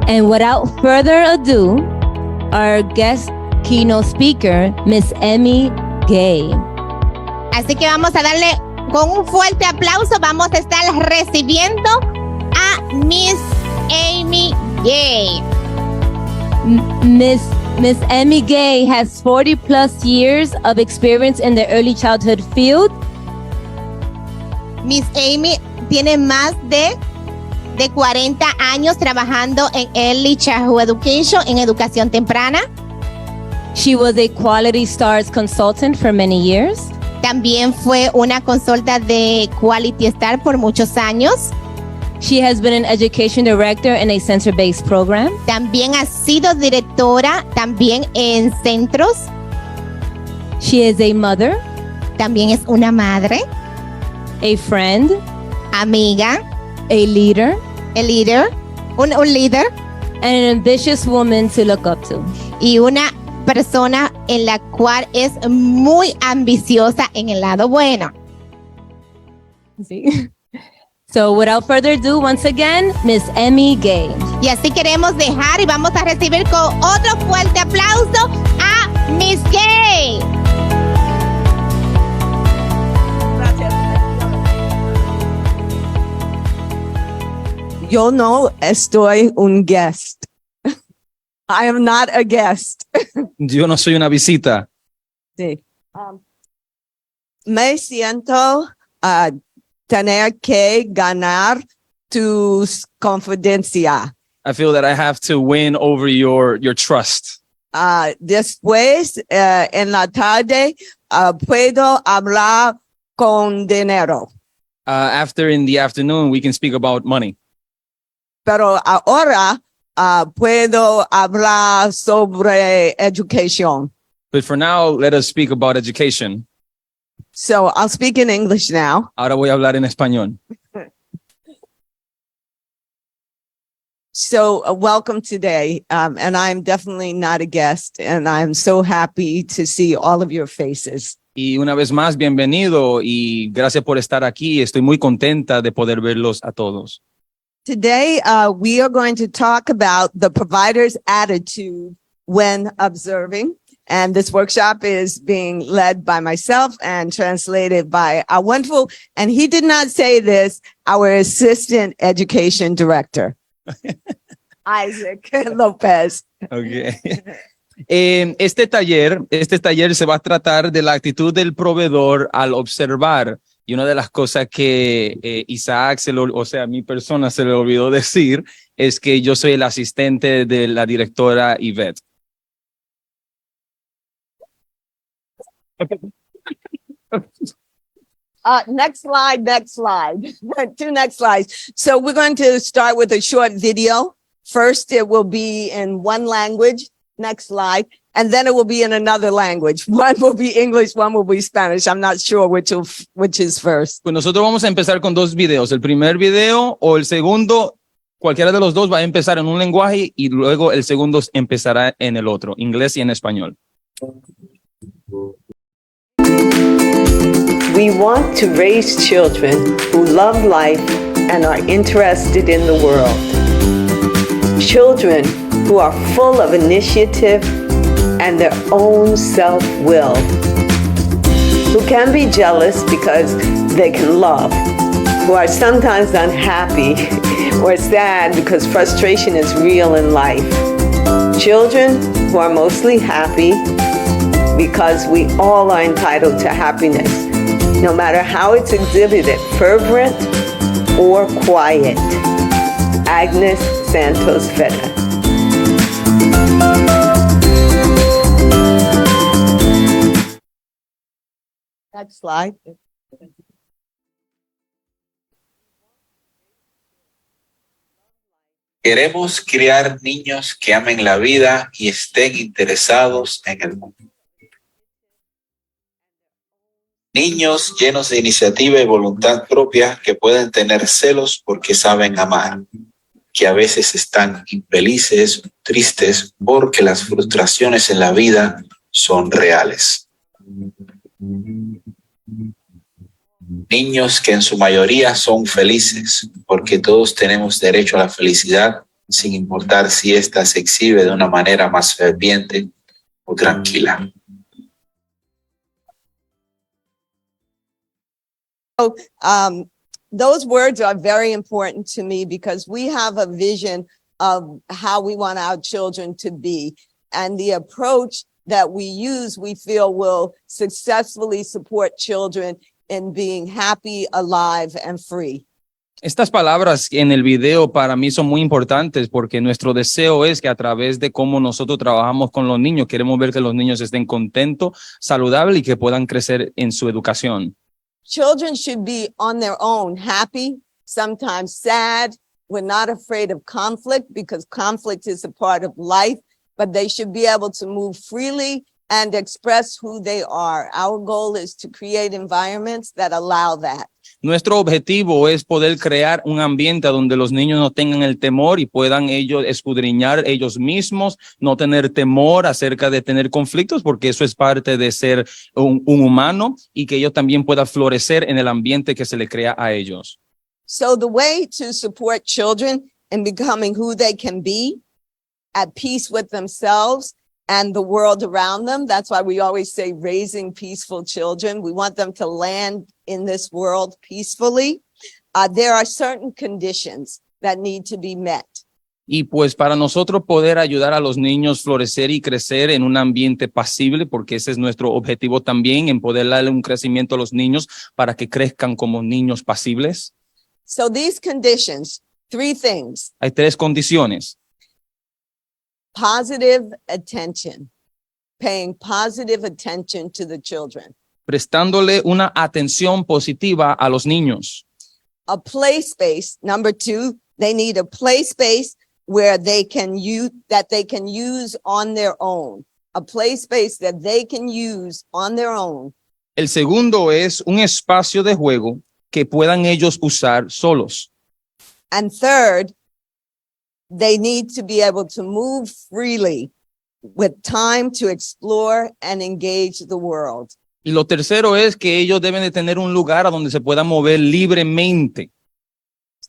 And without further ado, our guest keynote speaker, Miss Emilie Gay. Así que vamos a darle con un fuerte aplauso, vamos a estar recibiendo a Miss Emilie Gay. Miss Emilie Gay has 40 plus years of experience in the early childhood field. Miss Amy tiene más de 40 años trabajando en Early Childhood Education, en educación temprana. She was a Quality Stars consultant for many years. También fue una consulta de Quality Star por muchos años. She has been an education director in a center-based program. También ha sido directora también en centros. She is a mother. También es una madre. A friend. Amiga. A leader. Un líder. And an ambitious woman to look up to. Y una persona en la cual es muy ambiciosa en el lado bueno. Sí. So without further ado, once again, Miss Emilie Gay. Y así queremos dejar y vamos a recibir con otro fuerte aplauso a Miss Gay. Gracias. Yo no estoy un guest. I am not a guest. Yo no soy una visita. Sí. Me siento tener que ganar tu confidencia. I feel that I have to win over your trust. Después, en la tarde, puedo hablar con dinero. After in the afternoon, we can speak about money. Pero ahora puedo hablar sobre educación. But for now, let us speak about education. So I'll speak in English now. Ahora voy a hablar en español. So welcome today. And I'm definitely not a guest. And I'm so happy to see all of your faces. Y una vez más, bienvenido y gracias por estar aquí. Estoy muy contenta de poder verlos a todos. Today, we are going to talk about the provider's attitude when observing. And this workshop is being led by myself and translated by our wonderful, and he did not say this, our assistant education director, Isaac Lopez. Okay. Este taller se va a tratar de la actitud del proveedor al observar. Y una de las cosas que Isaac, mi persona se le olvidó decir, es que yo soy el asistente de la directora Yvette. Next slide. Two next slides. So we're going to start with a short video. First, it will be in one language. Next slide. And then it will be in another language. One will be English, one will be Spanish. I'm not sure which is first. Pues nosotros vamos a empezar con dos videos. El primer video o el segundo, cualquiera de los dos va a empezar en un lenguaje y luego el segundo empezará en el otro, inglés y en español. We want to raise children who love life and are interested in the world. Children who are full of initiative and their own self-will, who can be jealous because they can love, who are sometimes unhappy or sad because frustration is real in life. Children who are mostly happy because we all are entitled to happiness, no matter how it's exhibited, fervent or quiet. Agnes Santos Vera. Next slide. Queremos criar niños que amen la vida y estén interesados en el mundo. Niños llenos de iniciativa y voluntad propia que pueden tener celos porque saben amar, que a veces están infelices, tristes porque las frustraciones en la vida son reales. Niños que en su mayoría son felices porque todos tenemos derecho a la felicidad sin importar si ésta se exhibe de una manera más ferviente o tranquila. Those words are very important to me because we have a vision of how we want our children to be. And the approach that we use, we feel will successfully support children in being happy, alive, and free. Estas palabras en el video para mí son muy importantes porque nuestro deseo es que a través de cómo nosotros trabajamos con los niños, queremos ver que los niños estén contentos, saludables y que puedan crecer en su educación. Children should be on their own, happy, sometimes sad. We're not afraid of conflict because conflict is a part of life, but they should be able to move freely and express who they are. Our goal is to create environments that allow that. Nuestro objetivo es poder crear un ambiente donde los niños no tengan el temor y puedan ellos escudriñar ellos mismos, no tener temor acerca de tener conflictos, porque eso es parte de ser un humano y que ellos también puedan florecer en el ambiente que se le crea a ellos. So the way to support children in becoming who they can be, at peace with themselves and the world around them. That's why we always say raising peaceful children. We want them to land in this world peacefully. There are certain conditions that need to be met. Y pues para nosotros poder ayudar a los niños florecer y crecer en un ambiente pasible, porque ese es nuestro objetivo también, en poder darle un crecimiento a los niños para que crezcan como niños pasibles. So these conditions, 3 things. Hay 3 condiciones. Positive attention, paying positive attention to the children. Prestándole una atención positiva a los niños. A play space, number 2, they need a play space where they can use on their own. A play space that they can use on their own. El segundo es un espacio de juego que puedan ellos usar solos. And third, they need to be able to move freely with time to explore and engage the world. Y lo tercero es que ellos deben de tener un lugar a donde se puedan mover libremente.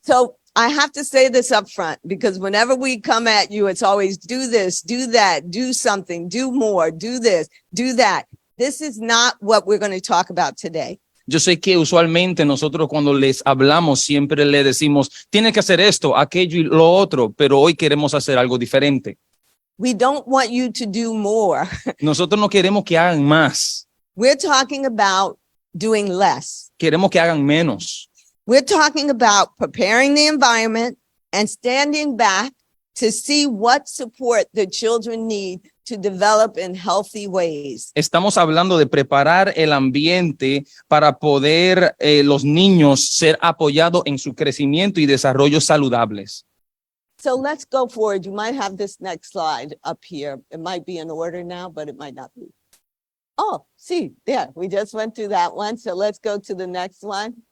So I have to say this up front because whenever we come at you, it's always do this, do that, do something, do more, do this, do that. This is not what we're going to talk about today. Yo sé que usualmente nosotros cuando les hablamos siempre le decimos, tiene que hacer esto, aquello y lo otro, pero hoy queremos hacer algo diferente. We don't want you to do more. Nosotros no queremos que hagan más, We're talking about doing less. queremos que hagan menos. We're talking about preparing the environment and standing back to see what support the children need to develop in healthy ways. Estamos hablando de preparar el ambiente para poder los niños ser apoyados en su crecimiento y desarrollo saludables. So let's go forward. You might have this next slide up here. It might be in order now, but it might not be. Oh, see, yeah, we just went through that one. So let's go to the next one.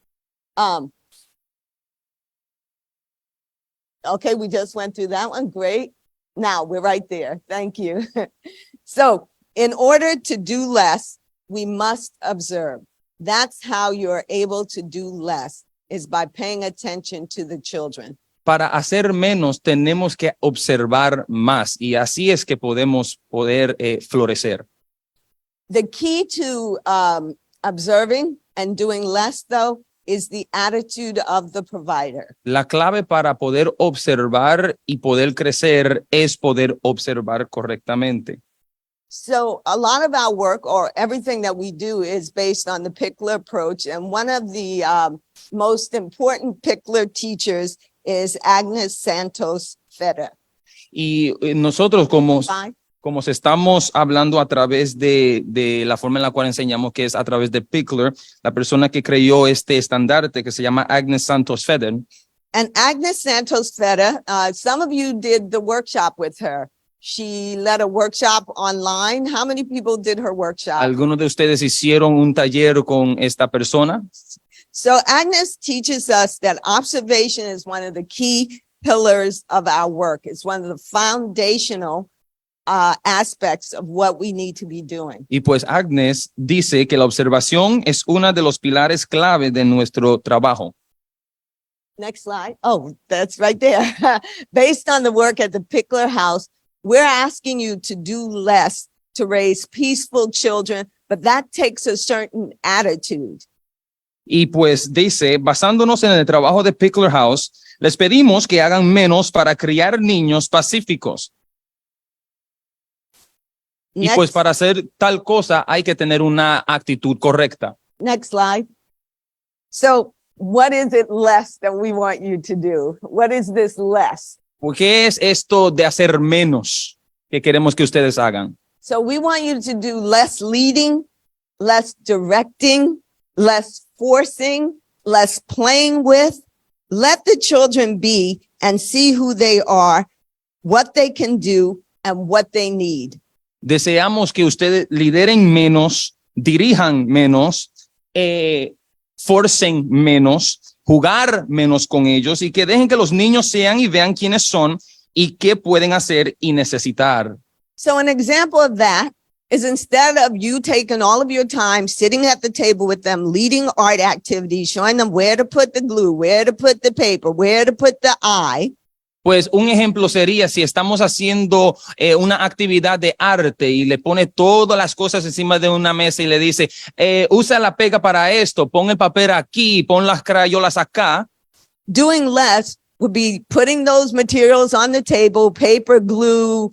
Okay, we just went through that one. Great. Now we're right there. Thank you. So in order to do less, we must observe. That's how you're able to do less, is by paying attention to the children. Para hacer menos tenemos que observar más y así es que podemos florecer. The key to observing and doing less, though, is the attitude of the provider. La clave para poder observar y poder crecer es poder observar correctamente. So a lot of our work, or everything that we do, is based on the Pickler approach. And one of the most important Pickler teachers is Agnes Santos Feder. Y nosotros como se estamos hablando a través de la forma en la cual enseñamos, que es a través de Pickler, la persona que creó este estandarte que se llama Agnes Santos Feder. And Agnes Santos Feder, some of you did the workshop with her. She led a workshop online. How many people did her workshop? ¿Algunos de ustedes hicieron un taller con esta persona? So Agnes teaches us that observation is one of the key pillars of our work. It's one of the foundational aspects of what we need to be doing. Y pues Agnes dice que la observación es uno de los pilares clave de nuestro trabajo. Next slide. Oh, that's right there. Based on the work at the Pickler House, we're asking you to do less to raise peaceful children, but that takes a certain attitude. Y pues dice, basándonos en el trabajo de Pickler House, les pedimos que hagan menos para criar niños pacíficos. Y pues para hacer tal cosa hay que tener una actitud correcta. Next slide. So what is it less that we want you to do? What is this less? ¿Qué es esto de hacer menos que queremos que ustedes hagan? So we want you to do less leading, less directing, less forcing, less playing with. Let the children be and see who they are, what they can do, and what they need. Deseamos que ustedes lideren menos, dirijan menos, forcen menos, jugar menos con ellos y que dejen que los niños sean y vean quiénes son y qué pueden hacer y necesitar. So an example of that is instead of you taking all of your time sitting at the table with them, leading art activities, showing them where to put the glue, where to put the paper, where to put the eye. Pues un ejemplo sería si estamos haciendo una actividad de arte y le pone todas las cosas encima de una mesa y le dice, usa la pega para esto, pon el papel aquí, pon las crayolas acá. Doing less would be putting those materials on the table, paper, glue,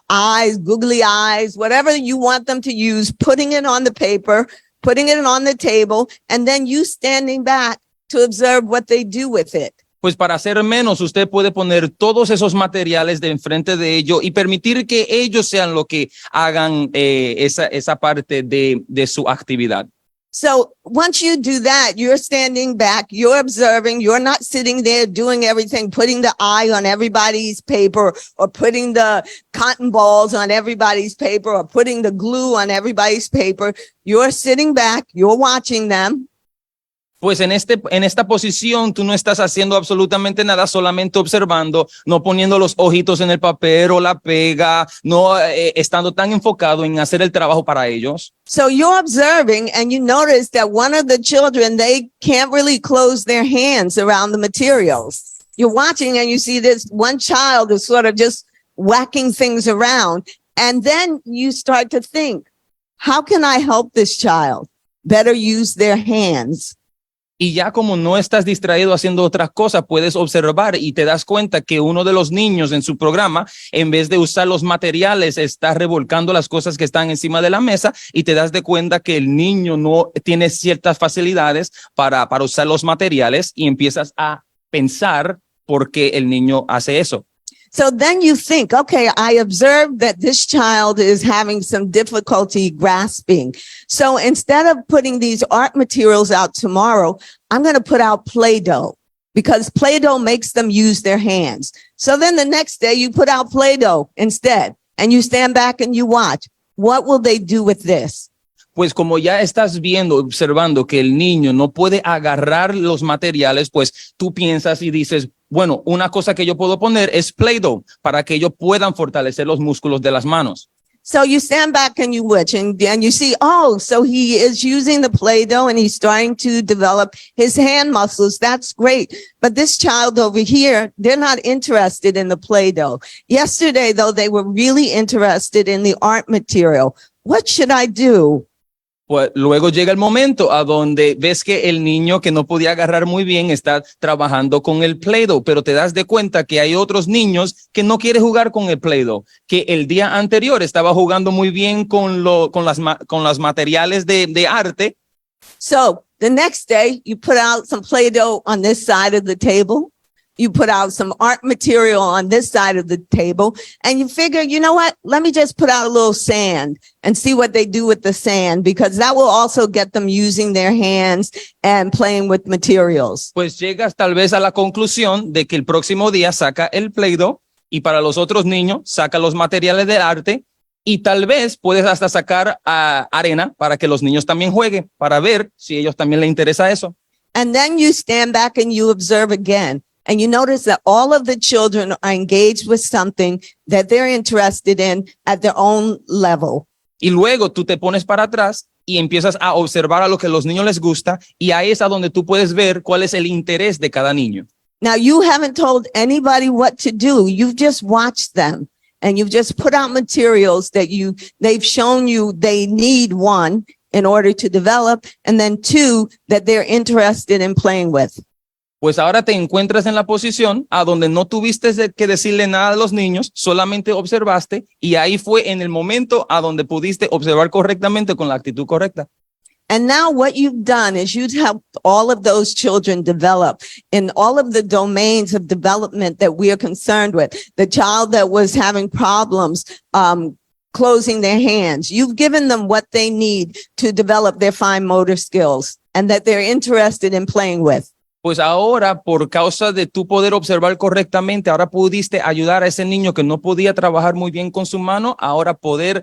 eyes, googly eyes, whatever you want them to use, putting it on the paper, putting it on the table, and then you standing back to observe what they do with it. Pues para hacer menos, usted puede poner todos esos materiales de enfrente de ellos y permitir que ellos sean lo que hagan esa parte de su actividad. So once you do that, you're standing back, you're observing, you're not sitting there doing everything, putting the eye on everybody's paper or putting the cotton balls on everybody's paper or putting the glue on everybody's paper. You're sitting back, you're watching them. Pues en esta posición tú no estás haciendo absolutamente nada, solamente observando, no poniendo los ojitos en el papel o la pega, no estando tan enfocado en hacer el trabajo para ellos. So you're observing and you notice that one of the children, they can't really close their hands around the materials. You're watching and you see this one child is sort of just whacking things around. And then you start to think, how can I help this child better use their hands? Y ya como no estás distraído haciendo otras cosas, puedes observar y te das cuenta que uno de los niños en su programa, en vez de usar los materiales, está revolcando las cosas que están encima de la mesa y te das de cuenta que el niño no tiene ciertas facilidades para usar los materiales y empiezas a pensar por qué el niño hace eso. So then you think, okay, I observed that this child is having some difficulty grasping. So instead of putting these art materials out tomorrow, I'm going to put out Play-Doh because Play-Doh makes them use their hands. So then the next day you put out Play-Doh instead and you stand back and you watch. What will they do with this? Pues como ya estás viendo, observando que el niño no puede agarrar los materiales, pues tú piensas y dices, bueno, una cosa que yo puedo poner es Play-Doh para que ellos puedan fortalecer los músculos de las manos. So you stand back and you watch and you see, oh, so he is using the Play-Doh and he's starting to develop his hand muscles. That's great. But this child over here, they're not interested in the Play-Doh. Yesterday, though, they were really interested in the art material. What should I do? Pues luego llega el momento a donde ves que el niño que no podía agarrar muy bien está trabajando con el Play-Doh, pero te das de cuenta que hay otros niños que no quieren jugar con el Play-Doh, que el día anterior estaba jugando muy bien con las materiales de arte. So the next day you put out some Play-Doh on this side of the table. You put out some art material on this side of the table and you figure, you know what? Let me just put out a little sand and see what they do with the sand because that will also get them using their hands and playing with materials. Pues llegas tal vez a la conclusión de que el próximo día saca el Play-Doh y para los otros niños saca los materiales de arte y tal vez puedes hasta sacar arena para que los niños también jueguen, para ver si a ellos también les interesa eso. And then you stand back and you observe again. And you notice that all of the children are engaged with something that they're interested in at their own level. Y luego tú te pones para atrás y empiezas a observar a lo que a los niños les gusta, y ahí es a donde tú puedes ver cuál es el interés de cada niño. Now, you haven't told anybody what to do. You've just watched them and you've just put out materials that they've shown you they need, one, in order to develop, and then two, that they're interested in playing with. Pues ahora te encuentras en la posición a donde no tuviste que decirle nada a los niños, solamente observaste, y ahí fue en el momento a donde pudiste observar correctamente con la actitud correcta. And now what you've done is you've helped all of those children develop in all of the domains of development that we are concerned with. The child that was having problems, closing their hands, you've given them what they need to develop their fine motor skills and that they're interested in playing with. Pues ahora, por causa de tu poder observar correctamente, ahora pudiste ayudar a ese niño que no podía trabajar muy bien con su mano, ahora poder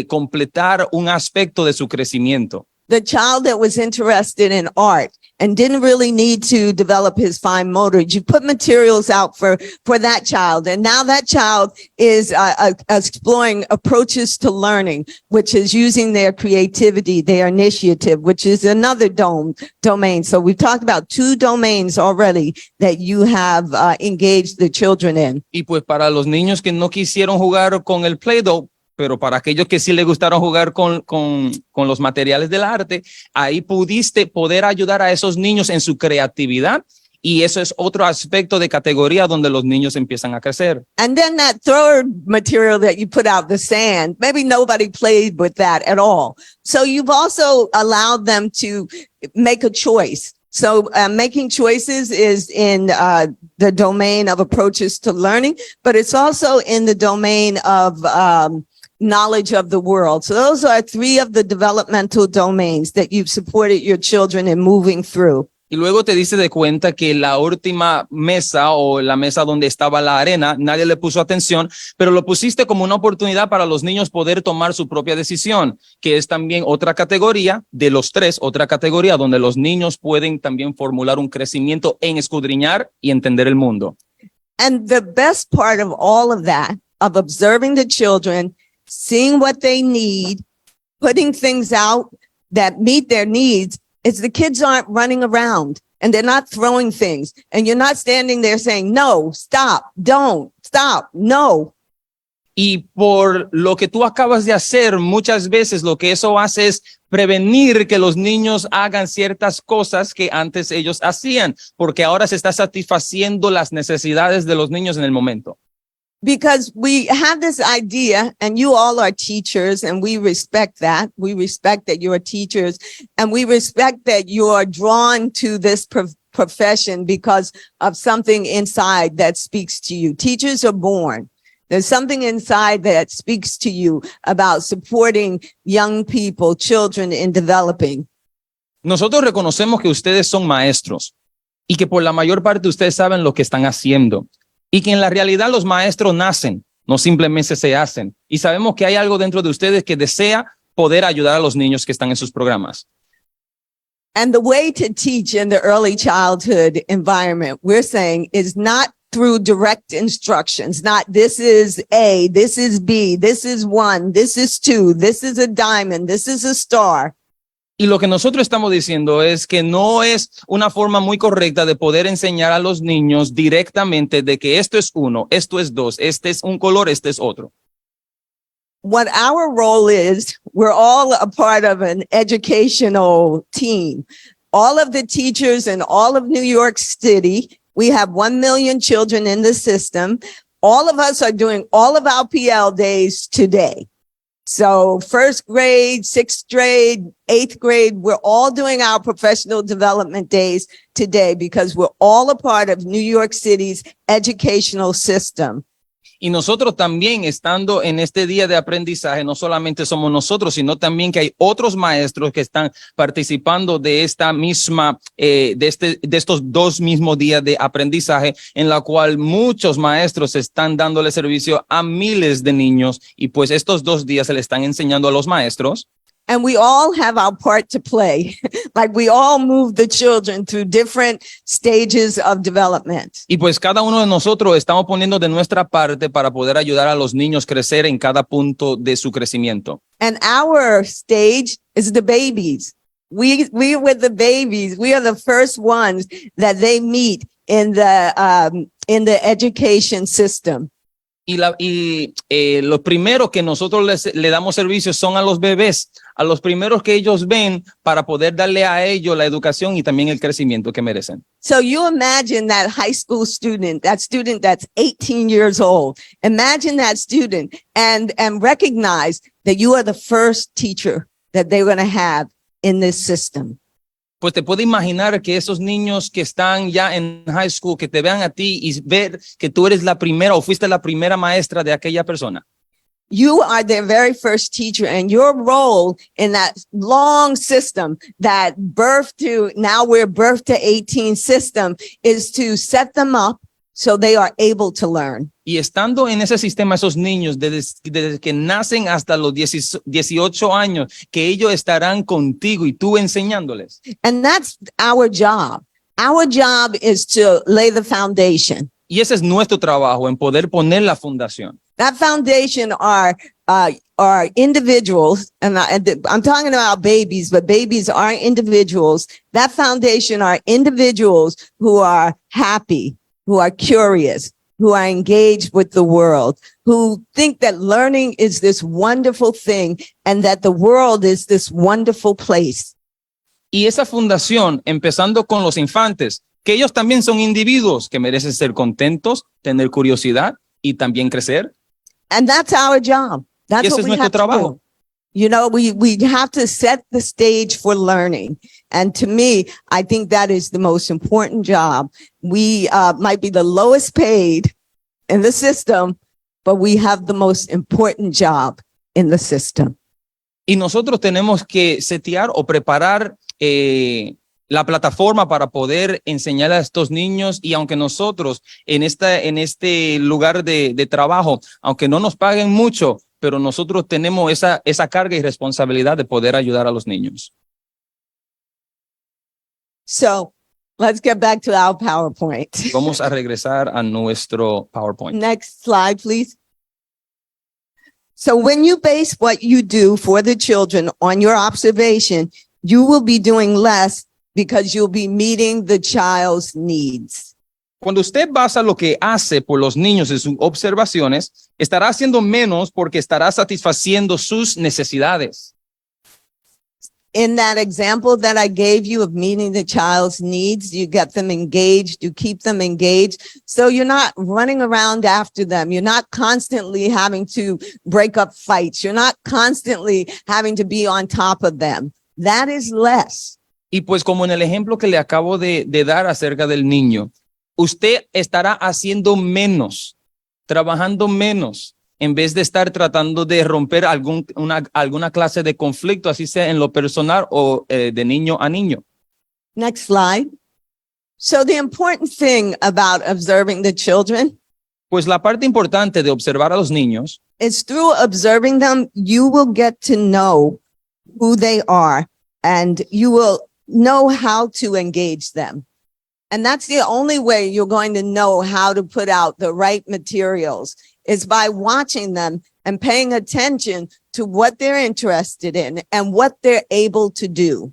completar un aspecto de su crecimiento. The child that was interested in art and didn't really need to develop his fine motor, you put materials out for that child. And now that child is exploring approaches to learning, which is using their creativity, their initiative, which is another domain. So we've talked about two domains already that you have engaged the children in. Y pues para los niños que no quisieron jugar con el Play-Doh, pero para aquellos que sí les gustaron jugar con los materiales del arte, ahí pudiste poder ayudar a esos niños en su creatividad, y eso es otro aspecto de categoría donde los niños empiezan a crecer. And then that third material that you put out, the sand, maybe nobody played with that at all. So you've also allowed them to make a choice. So making choices is in the domain of approaches to learning, but it's also in the domain of knowledge of the world. So those are three of the developmental domains that you've supported your children in moving through. Y luego te diste de cuenta que la última mesa, o la mesa donde estaba la arena, nadie le puso atención, pero lo pusiste como una oportunidad para los niños poder tomar su propia decisión, que es también otra categoría de los tres, otra categoría donde los niños pueden también formular un crecimiento en escudriñar y entender el mundo. And the best part of all of that, of observing the children, seeing what they need, putting things out that meet their needs, is the kids aren't running around and they're not throwing things. And you're not standing there saying, no, stop, don't, stop, no. Y por lo que tú acabas de hacer, muchas veces lo que eso hace es prevenir que los niños hagan ciertas cosas que antes ellos hacían, porque ahora se está satisfaciendo las necesidades de los niños en el momento. Because we have this idea, and you all are teachers, and we respect that. We respect that you are teachers, and we respect that you are drawn to this profession because of something inside that speaks to you. Teachers are born. There's something inside that speaks to you about supporting young people, children in developing. Nosotros reconocemos que ustedes son maestros y que por la mayor parte ustedes saben lo que están haciendo. Y que en la realidad los maestros nacen, no simplemente se hacen. Y sabemos que hay algo dentro de ustedes que desea poder ayudar a los niños que están en sus programas. And the way to teach in the early childhood environment, we're saying, is not through direct instructions, not this is A, this is B, this is 1, this is 2, this is a diamond, this is a star. Y lo que nosotros estamos diciendo es que no es una forma muy correcta de poder enseñar a los niños directamente de que esto es 1, esto es 2, este es un color, este es otro. What our role is, we're all a part of an educational team. All of the teachers in all of New York City, we have 1 million children in the system. All of us are doing all of our PL days today. So first grade, sixth grade, eighth grade, we're all doing our professional development days today because we're all a part of New York City's educational system. Y nosotros también, estando en este día de aprendizaje, no solamente somos nosotros, sino también que hay otros maestros que están participando de esta misma, de estos 2 mismos días de aprendizaje, en la cual muchos maestros están dándole servicio a miles de niños, y pues estos 2 días se le están enseñando a los maestros. And we all have our part to play. Like we all move the children through different stages of development. Y pues cada uno de nosotros estamos poniendo de nuestra parte para poder ayudar a los niños a crecer en cada punto de su crecimiento. And our stage is the babies. We with the babies, we are the first ones that they meet in the education system. Y los primeros que nosotros le damos servicio son a los bebés, a los primeros que ellos ven para poder darle a ellos la educación y también el crecimiento que merecen. So you imagine that high school student, that student that's 18 years old. Imagine that student and recognize that you are the first teacher that they're going to have in this system. Pues te puedes imaginar que esos niños que están ya en high school, que te vean a ti y ver que tú eres la primera o fuiste la primera maestra de aquella persona. You are their very first teacher, and your role in that long system, that now we're birth to 18 system, is to set them up so they are able to learn. Y estando en ese sistema, esos niños, desde que nacen hasta los 18 años, que ellos estarán contigo y tú enseñándoles. And that's our job. Our job is to lay the foundation. Y ese es nuestro trabajo, en poder poner la fundación. That foundation are individuals, and I'm talking about babies, but babies are individuals. That foundation are individuals who are happy, who are curious, who are engaged with the world, who think that learning is this wonderful thing and that the world is this wonderful place. Y esa fundación, empezando con los infantes, que ellos también son individuos que merecen ser contentos, tener curiosidad y también crecer. And that's our job. That's Ese what es we nuestro have to trabajo. do. You know, we have to set the stage for learning. And to me, I think that is the most important job. We might be the lowest paid in the system, but we have the most important job in the system. Y nosotros tenemos que setear o preparar la plataforma para poder enseñar a estos niños, y aunque nosotros en este lugar de trabajo, aunque no nos paguen mucho, pero nosotros tenemos esa carga y responsabilidad de poder ayudar a los niños. So let's get back to our PowerPoint. Vamos a regresar a nuestro PowerPoint. Next slide, please. So when you base what you do for the children on your observation, you will be doing less because you'll be meeting the child's needs. Cuando usted basa lo que hace por los niños en sus observaciones, estará haciendo menos porque estará satisfaciendo sus necesidades. In that example that I gave you of meeting the child's needs, you get them engaged, you keep them engaged. So you're not running around after them. You're not constantly having to break up fights. You're not constantly having to be on top of them. That is less. Y pues como en el ejemplo que le acabo de dar acerca del niño, usted estará haciendo menos, trabajando menos, en vez de estar tratando de romper alguna clase de conflicto, así sea en lo personal o de niño a niño. Next slide. So the important thing about observing the children Pues la parte importante de observar a los niños is through observing them, you will get to know who they are and you will know how to engage them. And that's the only way you're going to know how to put out the right materials, is by watching them and paying attention to what they're interested in and what they're able to do.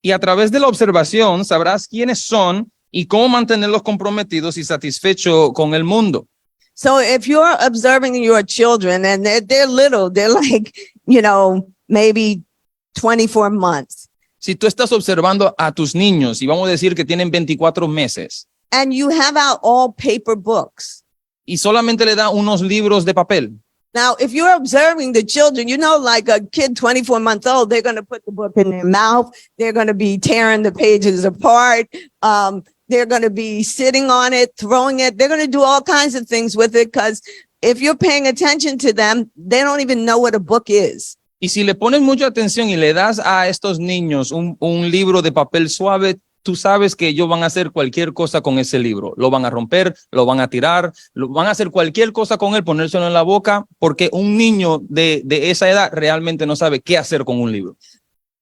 y a través de la observación sabrás quiénes son y cómo mantenerlos comprometidos y satisfechos con el mundo. So if you're observing your children and they're little, they're like, maybe 24 months. Si tú estás observando a tus niños y vamos a decir que tienen 24 meses And you have out all paper books. y solamente le da unos libros de papel. Now, if you're observing the children, like a kid 24 months old, they're going to put the book in their mouth. They're going to be tearing the pages apart. They're going to be sitting on it, throwing it. They're going to do all kinds of things with it because if you're paying attention to them, they don't even know what a book is. Y si le pones mucha atención y le das a estos niños un libro de papel suave, tú sabes que ellos van a hacer cualquier cosa con ese libro. Lo van a romper, lo van a tirar, van a hacer cualquier cosa con él, ponérselo en la boca, porque un niño de esa edad realmente no sabe qué hacer con un libro.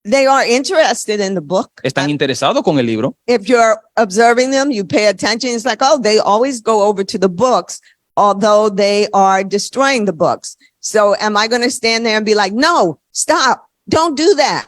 They are interested in the book. Están interesados con el libro. If you're observing them, you pay attention. It's like, oh, they always go over to the books, although they are destroying the books. So am I going to stand there and be like, no, stop, don't do that?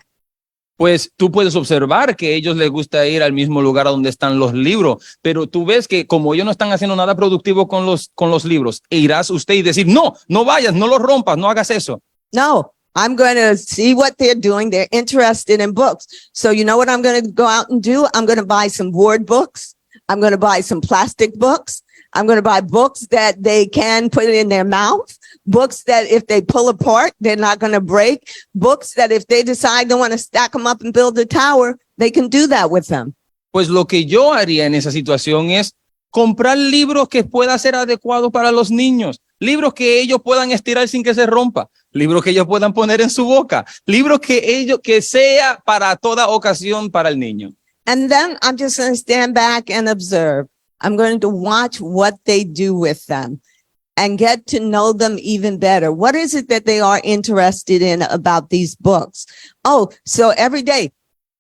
Pues tú puedes observar que a ellos les gusta ir al mismo lugar donde están los libros, pero tú ves que como ellos no están haciendo nada productivo con los libros, irás usted y decir, no, no vayas, no los rompas, no hagas eso. No, I'm going to see what they're doing. They're interested in books. So you know what I'm going to go out and do? I'm going to buy some board books. I'm going to buy some plastic books. I'm going to buy books that they can put it in their mouth. Books that if they pull apart, they're not going to break. Books that if they decide they want to stack them up and build a tower, they can do that with them. Pues lo que yo haría en esa situación es comprar libros que puedan ser adecuados para los niños, libros que ellos puedan estirar sin que se rompa, libros que ellos puedan poner en su boca, libros que sea para toda ocasión para el niño. And then I'm just going to stand back and observe. I'm going to watch what they do with them and get to know them even better. What is it that they are interested in about these books? Oh, so every day,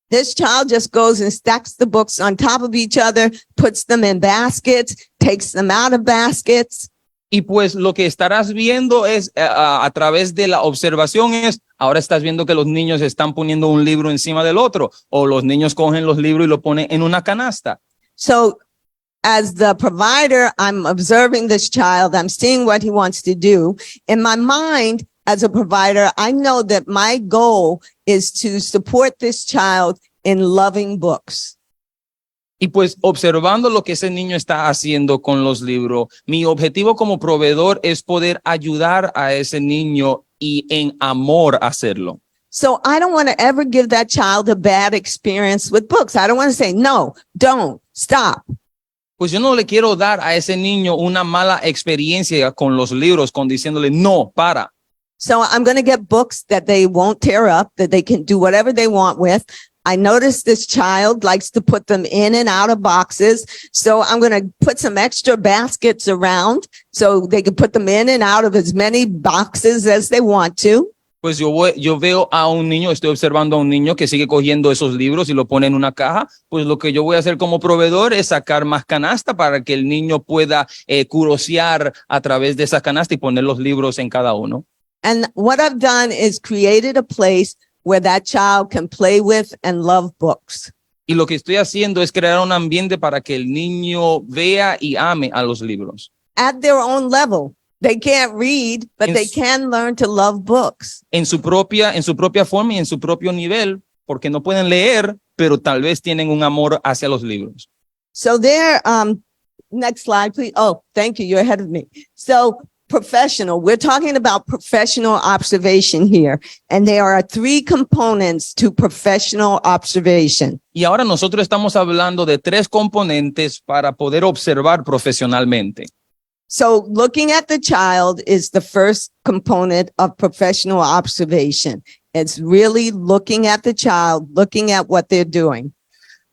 this child just goes and stacks the books on top of each other, puts them in baskets, takes them out of baskets. Y pues lo que estarás viendo es a través de la observación es, ahora estás viendo que los niños están poniendo un libro encima del otro, o los niños cogen los libros y lo ponen en una canasta. So as the provider, I'm observing this child. I'm seeing what he wants to do. In my mind, as a provider, I know that my goal is to support this child in loving books. Y pues observando lo que ese niño está haciendo con los libros, mi objetivo como proveedor es poder ayudar a ese niño y en amor hacerlo. So I don't want to ever give that child a bad experience with books. I don't want to say, no, don't, stop. Pues yo no le quiero dar a ese niño una mala experiencia con los libros, con diciéndole, no, para. So I'm going to get books that they won't tear up, that they can do whatever they want with. I notice this child likes to put them in and out of boxes. So I'm going to put some extra baskets around so they can put them in and out of as many boxes as they want to. Pues yo veo a un niño, estoy observando a un niño que sigue cogiendo esos libros y lo pone en una caja. Pues lo que yo voy a hacer como proveedor es sacar más canasta para que el niño pueda curosear a través de esa canasta y poner los libros en cada uno. And what I've done is created a place where that child can play with and love books. Y lo que estoy haciendo es crear un ambiente para que el niño vea y ame a los libros. At their own level. They can't read, but they can learn to love books. En su propia forma y en su propio nivel, porque no pueden leer, pero tal vez tienen un amor hacia los libros. So there, next slide, please. Oh, thank you. You're ahead of me. So professional, we're talking about professional observation here. And there are 3 components to professional observation. Y ahora nosotros estamos hablando de 3 componentes para poder observar profesionalmente. So looking at the child is the first component of professional observation. It's really looking at the child, looking at what they're doing.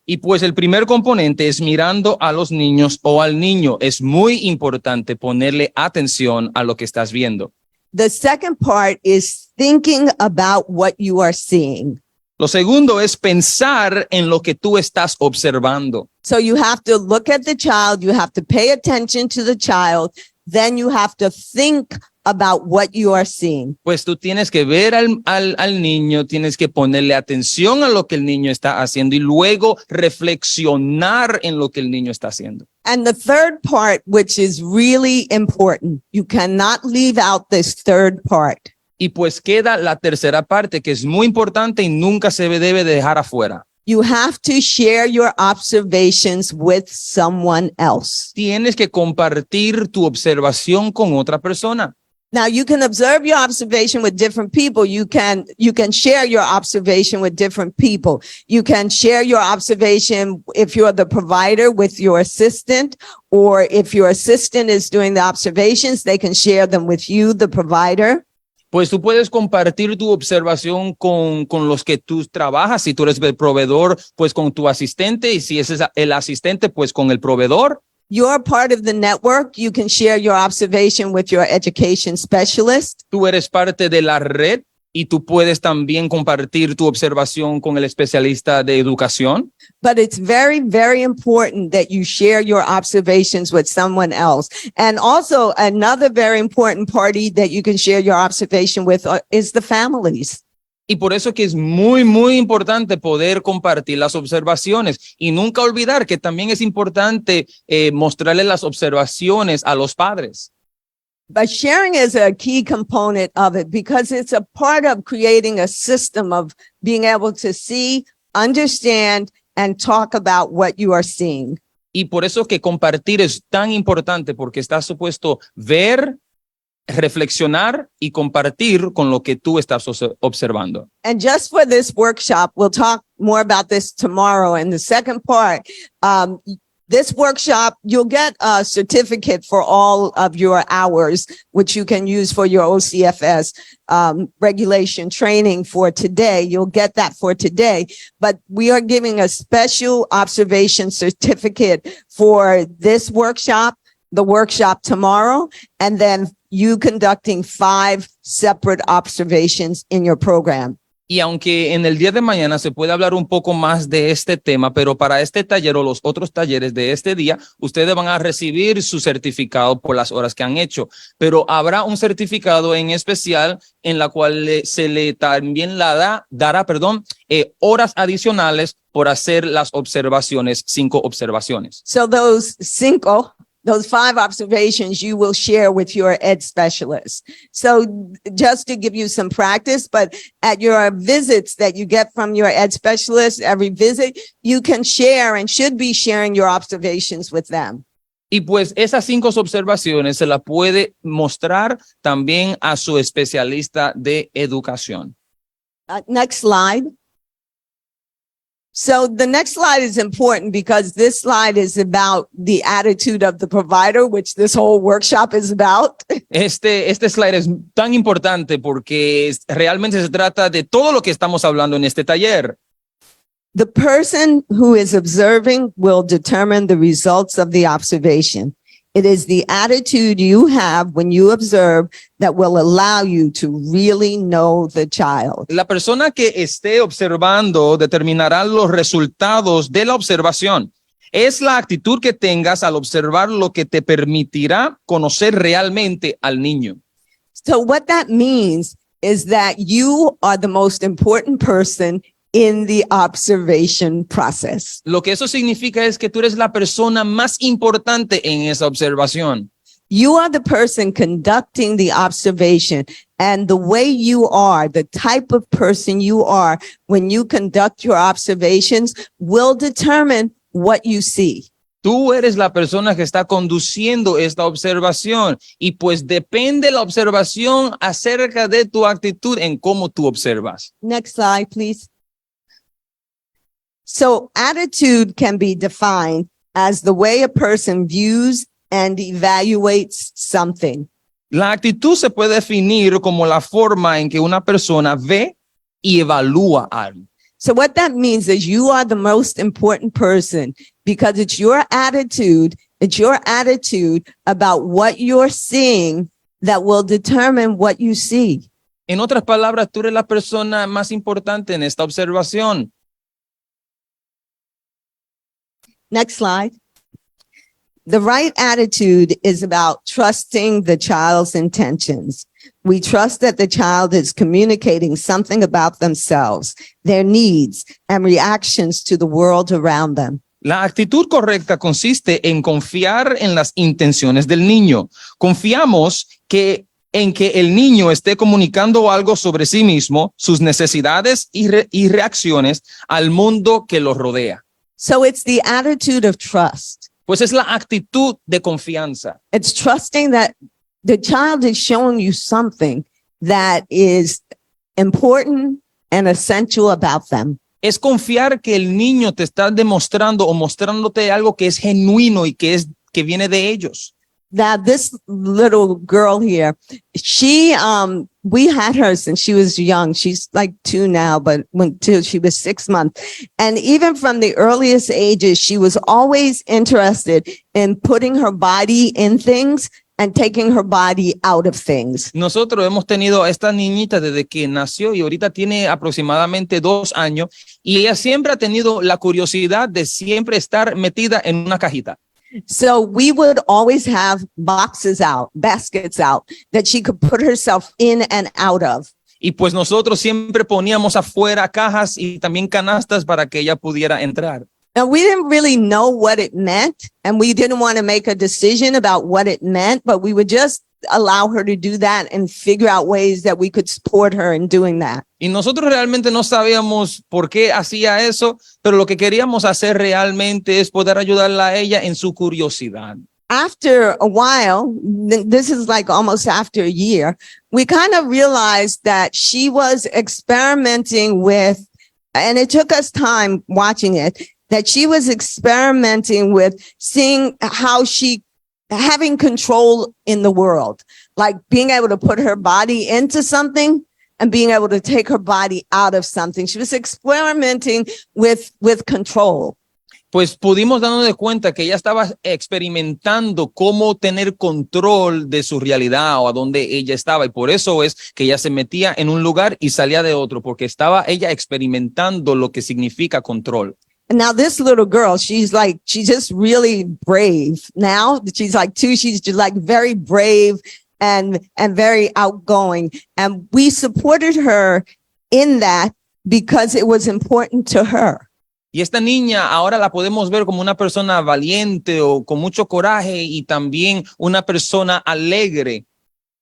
Y pues el primer componente es mirando a los niños o al niño. Es muy importante ponerle atención a lo que estás viendo. The second part is thinking about what you are seeing. Lo segundo es pensar en lo que tú estás observando. So you have to look at the child, you have to pay attention to the child, then you have to think about what you are seeing. Pues tú tienes que ver al niño, tienes que ponerle atención a lo que el niño está haciendo y luego reflexionar en lo que el niño está haciendo. And the third part, which is really important, you cannot leave out this third part. Y pues queda la tercera parte que es muy importante y nunca se debe dejar afuera. You have to share your observations with someone else. Tienes que compartir tu observación con otra persona. Now you can observe your observation with different people. You can share your observation with different people. You can share your observation if you're the provider with your assistant, or if your assistant is doing the observations, they can share them with you, the provider. Pues tú puedes compartir tu observación con los que tú trabajas. Si tú eres el proveedor, pues con tu asistente. Y si ese es el asistente, pues con el proveedor. You're part of the network. You can share your observation with your education specialist. Tú eres parte de la red y tú puedes también compartir tu observación con el especialista de educación. But it's very, very important that you share your observations with someone else. And also another very important party that you can share your observation with is the families. Y por eso que es muy, muy importante poder compartir las observaciones y nunca olvidar que también es importante mostrarle las observaciones a los padres. But sharing is a key component of it because it's a part of creating a system of being able to see, understand, and talk about what you are seeing. Y por eso que compartir es tan importante porque estás supuesto ver, reflexionar y compartir con lo que tú estás observando. And just for this workshop, we'll talk more about this tomorrow. In the second part, this workshop, you'll get a certificate for all of your hours, which you can use for your OCFS regulation training for today. You'll get that for today, but we are giving a special observation certificate for this workshop, the workshop tomorrow, and then you conducting 5 separate observations in your program. Y aunque en el día de mañana se puede hablar un poco más de este tema, pero para este taller o los otros talleres de este día, ustedes van a recibir su certificado por las horas que han hecho. Pero habrá un certificado en especial en la cual se le también dará horas adicionales por hacer las observaciones, 5 observaciones. So those 5 observations you will share with your ed specialist. So just to give you some practice, but at your visits that you get from your ed specialist, every visit, you can share and should be sharing your observations with them. Y pues esas 5 observaciones se las puede mostrar también a su especialista de educación. Next slide. So the next slide is important because this slide is about the attitude of the provider, which this whole workshop is about. Este slide es tan importante porque realmente se trata de todo lo que estamos hablando en este taller. The person who is observing will determine the results of the observation. It is the attitude you have when you observe that will allow you to really know the child. La persona que esté observando determinará los resultados de la observación. Es la actitud que tengas al observar lo que te permitirá conocer realmente al niño. So what that means is that you are the most important person in the observation process. Lo que eso significa es que tú eres la persona más importante en esa observación. You are the person conducting the observation, and the way you are, the type of person you are when you conduct your observations will determine what you see. Tú eres la persona que está conduciendo esta observación y pues depende la observación acerca de tu actitud en cómo tú observas. Next slide, please. So attitude can be defined as the way a person views and evaluates something. La actitud se puede definir como la forma en que una persona ve y evalúa algo. So what that means is you are the most important person because it's your attitude about what you're seeing that will determine what you see. En otras palabras, tú eres la persona más importante en esta observación. Next slide. The right attitude is about trusting the child's intentions. We trust that the child is communicating something about themselves, their needs, and reactions to the world around them. La actitud correcta consiste en confiar en las intenciones del niño. Confiamos en que el niño esté comunicando algo sobre sí mismo, sus necesidades y reacciones al mundo que lo rodea. So it's the attitude of trust. Pues es la actitud de confianza. It's trusting that the child is showing you something that is important and essential about them. Es confiar que el niño te está demostrando o mostrándote algo que es genuino y que viene de ellos. Now, this little girl here, she, we had her since she was young. She's like 2 now, but until she was 6 months. And even from the earliest ages, she was always interested in putting her body in things and taking her body out of things. Nosotros hemos tenido a esta niñita desde que nació y ahorita tiene aproximadamente 2 años y ella siempre ha tenido la curiosidad de siempre estar metida en una cajita. So we would always have baskets out that she could put herself in and out of. Y pues nosotros siempre poníamos afuera cajas y también canastas para que ella pudiera entrar. Now, we didn't really know what it meant, and we didn't want to make a decision about what it meant, but we would just allow her to do that and figure out ways that we could support her in doing that. Y nosotros realmente no sabíamos por qué hacía eso, pero lo que queríamos hacer realmente es poder ayudarla a ella en su curiosidad. After a while, this is like almost after a year, we kind of realized that she was experimenting with, and it took us time watching it, that she was experimenting with seeing how she having control in the world, like being able to put her body into something and being able to take her body out of something. She was experimenting with control. Pues pudimos darnos de cuenta que ella estaba experimentando cómo tener control de su realidad o a dónde ella estaba. Y por eso es que ella se metía en un lugar y salía de otro, porque estaba ella experimentando lo que significa control. And now this little girl, she's just really brave. Now that she's like 2, she's just like very brave and very outgoing. And we supported her in that because it was important to her. Y esta niña ahora la podemos ver como una persona valiente o con mucho coraje y también una persona alegre.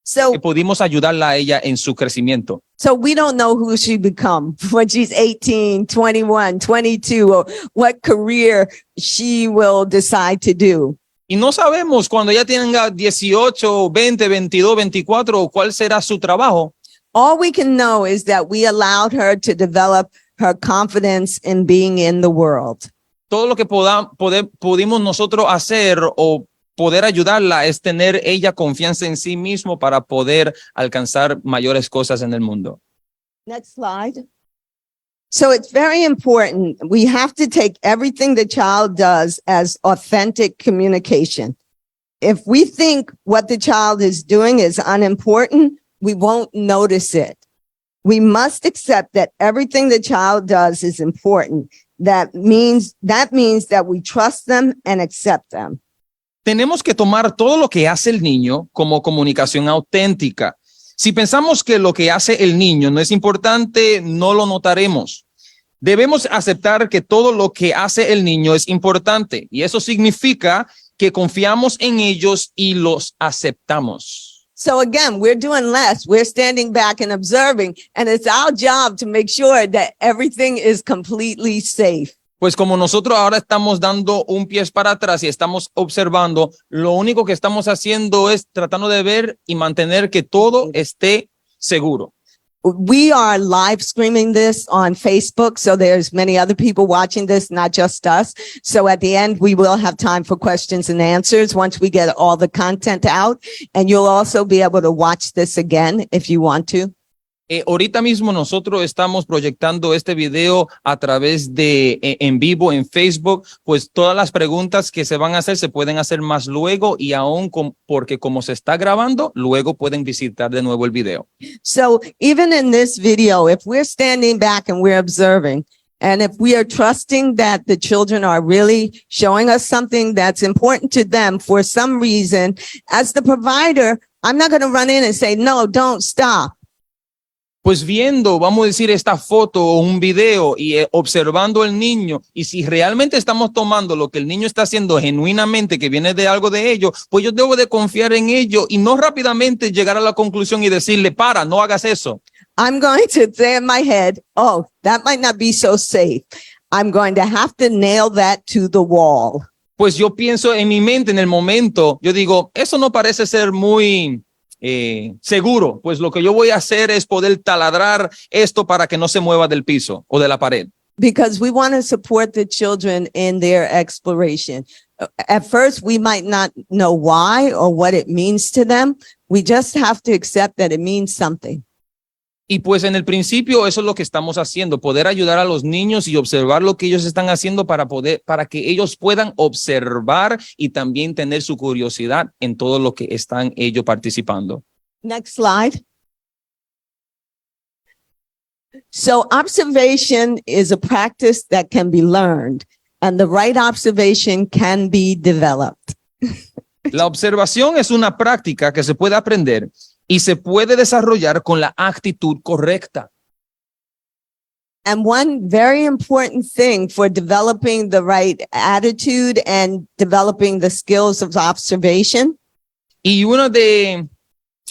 So, Que pudimos ayudarla a ella en su crecimiento. so we don't know who she become when she's 18, 21, 22, or what career she will decide to do. Y no sabemos cuando ella tenga 18, 20, 22, 24, cuál será su trabajo. All we can know is that we allowed her to develop her confidence in being in the world. Todo lo que pudimos nosotros hacer o poder ayudarla es tener ella confianza en sí mismo para poder alcanzar mayores cosas en el mundo. Next slide. So it's very important. We have to take everything the child does as authentic communication. If we think what the child is doing is unimportant, we won't notice it. We must accept that everything the child does is important. That means that we trust them and accept them. Tenemos que tomar todo lo que hace el niño como comunicación auténtica. Si pensamos que lo que hace el niño no es importante, no lo notaremos. Debemos aceptar que todo lo que hace el niño es importante y eso significa que confiamos en ellos y los aceptamos. So again, we're doing less. We're standing back and observing, and it's our job to make sure that everything is completely safe. Pues como nosotros ahora estamos dando un pie para atrás y estamos observando, lo único que estamos haciendo es tratando de ver y mantener que todo esté seguro. We are live streaming this on Facebook, so there's many other people watching this, not just us. So at the end, we will have time for questions and answers once we get all the content out. And you'll also be able to watch this again if you want to. Ahorita mismo nosotros estamos proyectando este video a través de en vivo en Facebook, pues todas las preguntas que se van a hacer se pueden hacer más luego y aún porque como se está grabando, luego pueden visitar de nuevo el video. So even in this video, if we're standing back and we're observing, and if we are trusting that the children are really showing us something that's important to them for some reason, as the provider, I'm not going to run in and say, no, don't stop. Pues viendo, vamos a decir, esta foto o un video y observando al niño, y si realmente estamos tomando lo que el niño está haciendo genuinamente, que viene de algo de ello, pues yo debo de confiar en ello y no rápidamente llegar a la conclusión y decirle, para, no hagas eso. I'm going to say in my head, oh, that might not be so safe. I'm going to have to nail that to the wall. Pues yo pienso en mi mente en el momento, yo digo, eso no parece ser muy seguro, pues lo que yo voy a hacer es poder taladrar esto para que no se mueva del piso o de la pared. Because we want to support the children in their exploration. At first, we might not know why or what it means to them. We just have to accept that it means something. Y pues en el principio eso es lo que estamos haciendo, poder ayudar a los niños y observar lo que ellos están haciendo para que ellos puedan observar y también tener su curiosidad en todo lo que están ellos participando. Next slide. So observation is a practice that can be learned, and the right observation can be developed. La observación es una práctica que se puede aprender y se puede desarrollar con la actitud correcta. And one very important thing for developing the right attitude and developing the skills of observation Y uno de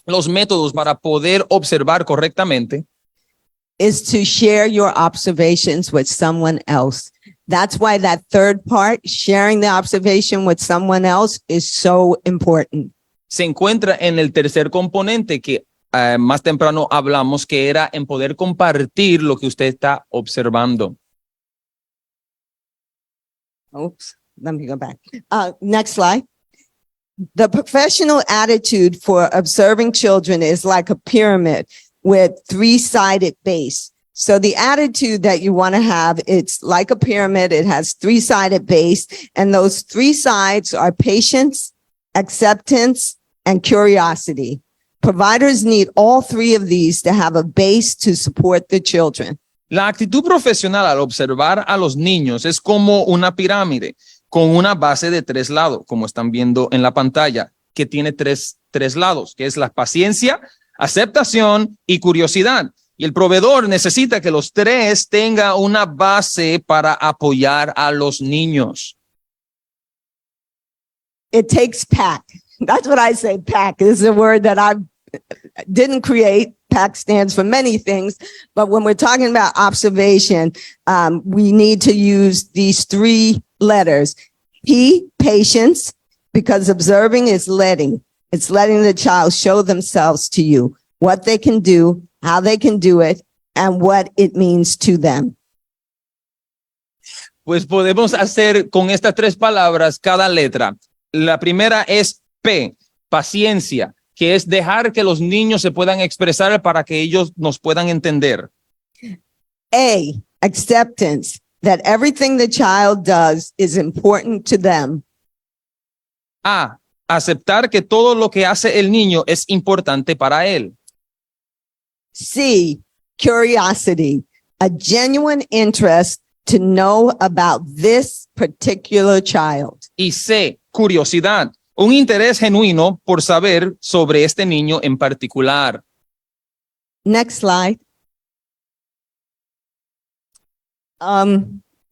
los métodos para poder observar correctamente is to share your observations with someone else. That's why that third part, sharing the observation with someone else, is so important. se encuentra en el tercer componente que más temprano hablamos, que era en poder compartir lo que usted está observando. Oops, let me go back. Next slide. The professional attitude for observing children is like a pyramid with three-sided base. So the attitude that you want to have, it's like a pyramid. It has three-sided base, and those three sides are patience, acceptance, and curiosity. Providers need all three of these to have a base to support the children. La actitud profesional al observar a los niños es como una pirámide con una base de 3 lados, como están viendo en la pantalla, que tiene tres lados, que es la paciencia, aceptación y curiosidad. Y el proveedor necesita que los 3 tengan una base para apoyar a los niños. It takes PAC. That's what I say, PAC. This is a word that I didn't create. PAC stands for many things, but when we're talking about observation, we need to use these 3 letters. P, patience, because observing is letting. It's letting the child show themselves to you, what they can do, how they can do it, and what it means to them. Pues podemos hacer con estas 3 palabras cada letra. La primera es P, paciencia, que es dejar que los niños se puedan expresar para que ellos nos puedan entender. A, acceptance, that everything the child does is important to them. A, aceptar que todo lo que hace el niño es importante para él. C, curiosity, a genuine interest to know about this particular child. Y C, curiosidad, un interés genuino por saber sobre este niño en particular. Next slide.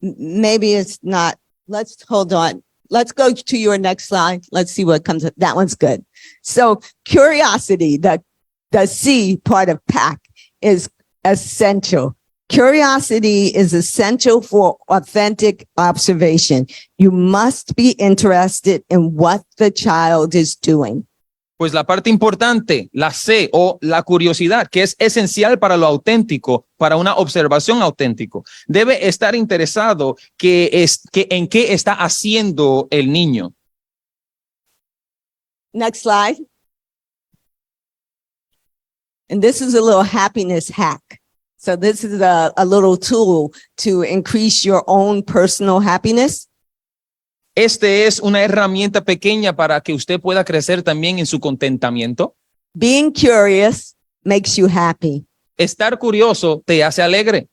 Maybe it's not. Let's hold on. Let's go to your next slide. Let's see what comes up. That one's good. So curiosity, the C part of PAC, is essential. Curiosity is essential for authentic observation. You must be interested in what the child is doing. Pues la parte importante, la C o la curiosidad, que es esencial para lo auténtico, para una observación auténtico. Debe estar interesado en qué está haciendo el niño. Next slide. And this is a little happiness hack. So this is a little tool to increase your own personal happiness. Este es una herramienta pequeña para que usted pueda crecer también en su contentamiento. Being curious makes you happy. Estar curioso te hace alegre.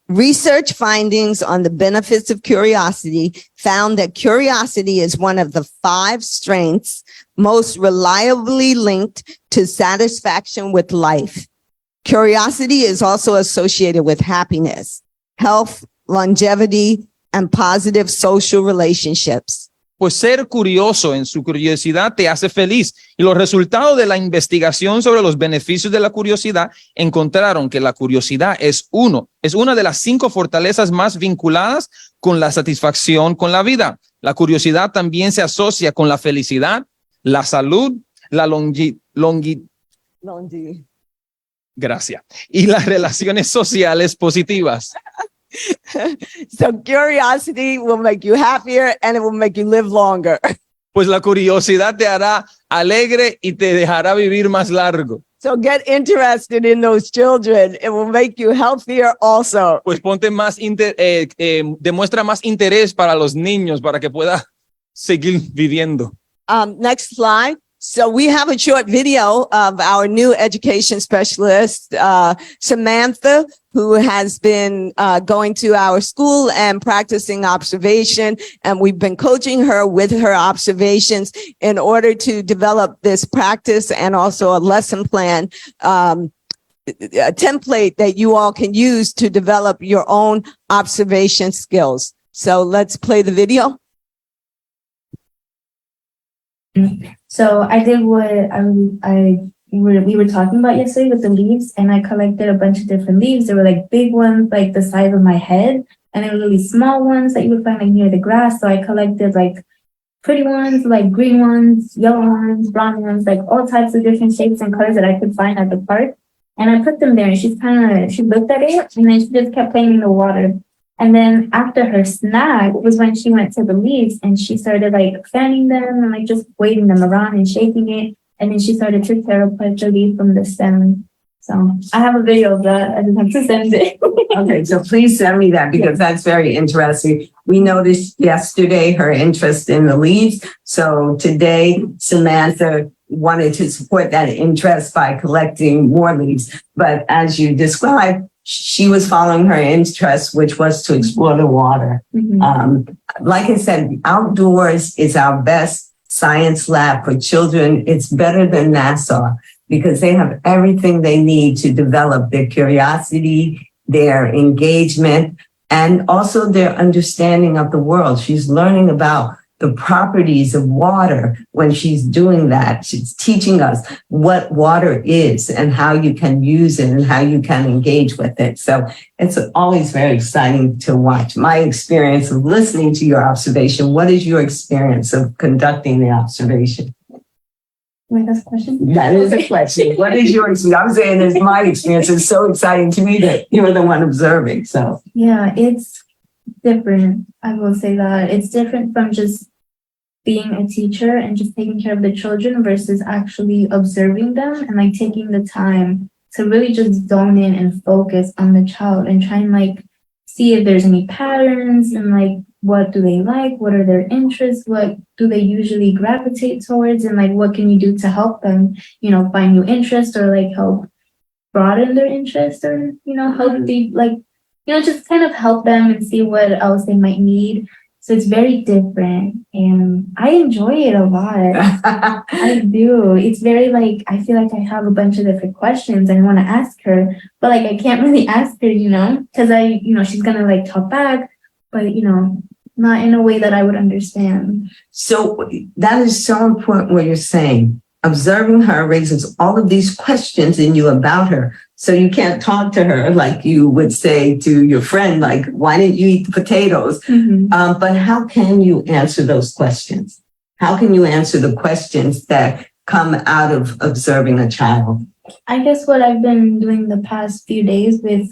Research findings on the benefits of curiosity found that curiosity is one of the 5 strengths most reliably linked to satisfaction with life. Curiosity is also associated with happiness, health, longevity, and positive social relationships. Pues ser curioso en su curiosidad te hace feliz. Y los resultados de la investigación sobre los beneficios de la curiosidad encontraron que la curiosidad es una de las 5 fortalezas más vinculadas con la satisfacción con la vida. La curiosidad también se asocia con la felicidad, la salud, la gracias, y las relaciones sociales positivas. So curiosity will make you happier and it will make you live longer. Pues la curiosidad te hará alegre y te dejará vivir más largo. So get interested in those children. It will make you healthier also. Pues ponte más, demuestra más interés para los niños para que pueda seguir viviendo. Next slide. So we have a short video of our new education specialist, Samantha, who has been going to our school and practicing observation. And we've been coaching her with her observations in order to develop this practice and also a lesson plan, a template that you all can use to develop your own observation skills. So let's play the video. So I did what we were talking about yesterday with the leaves, and I collected a bunch of different leaves. There were like big ones, like the size of my head, and there were really small ones that you would find like near the grass. So I collected like pretty ones, like green ones, yellow ones, brown ones, like all types of different shapes and colors that I could find at the park. And I put them there, and she looked at it, and then she just kept playing in the water. And then after her snack was when she went to the leaves and she started like fanning them and like just waving them around and shaking it. And then she started to tear apart the leaf from the stem. So I have a video of that. I just have to send it. Okay, so please send me that because that's very interesting. We noticed yesterday her interest in the leaves. So today, Samantha wanted to support that interest by collecting more leaves. But as you described, she was following her interest, which was to explore the water. Mm-hmm. Like I said, outdoors is our best science lab for children. It's better than NASA because they have everything they need to develop their curiosity, their engagement, and also their understanding of the world. She's learning about the properties of water when she's doing that. She's teaching us what water is and how you can use it and how you can engage with it. So it's always very exciting to watch. My experience of listening to your observation, what is your experience of conducting the observation? Wait, that's a question? That is a question. What is your experience? I'm saying it's my experience. It's so exciting to me that you're the one observing. So yeah, it's different. I will say that it's different from just being a teacher and just taking care of the children versus actually observing them and like taking the time to really just zone in and focus on the child and try and like see if there's any patterns and like what do they like, what are their interests, what do they usually gravitate towards, and like what can you do to help them, you know, find new interests or like help broaden their interest or, you know, help the like, you know, just kind of help them and see what else they might need. So it's very different and I enjoy it a lot. I do. It's very like, I feel like I have a bunch of different questions and I want to ask her, but like I can't really ask her, you know, because she's going to like talk back, but you know, not in a way that I would understand. So that is so important what you're saying. Observing her raises all of these questions in you about her. So you can't talk to her like you would say to your friend, like, why didn't you eat the potatoes? Mm-hmm. But how can you answer those questions? How can you answer the questions that come out of observing a child? I guess what I've been doing the past few days with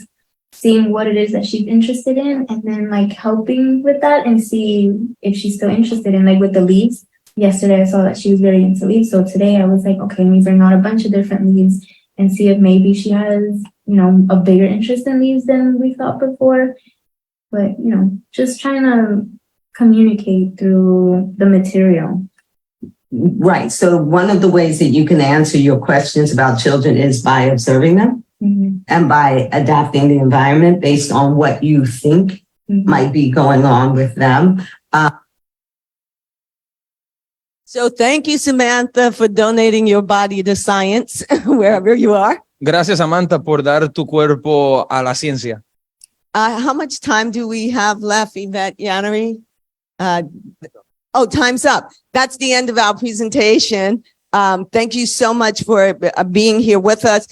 seeing what it is that she's interested in and then like helping with that and see if she's still interested in, like with the leaves. Yesterday I saw that she was very into leaves. So today I was like, okay, let me bring out a bunch of different leaves and see if maybe she has, you know, a bigger interest in leaves than we thought before. But, you know, just trying to communicate through the material. Right. So one of the ways that you can answer your questions about children is by observing them and by adapting the environment based on what you think might be going on with them. So thank you, Samantha, for donating your body to science, wherever you are. Gracias, Samantha, por dar tu cuerpo a la ciencia. How much time do we have left, Yvette Yannery? Time's up. That's the end of our presentation. Thank you so much for being here with us.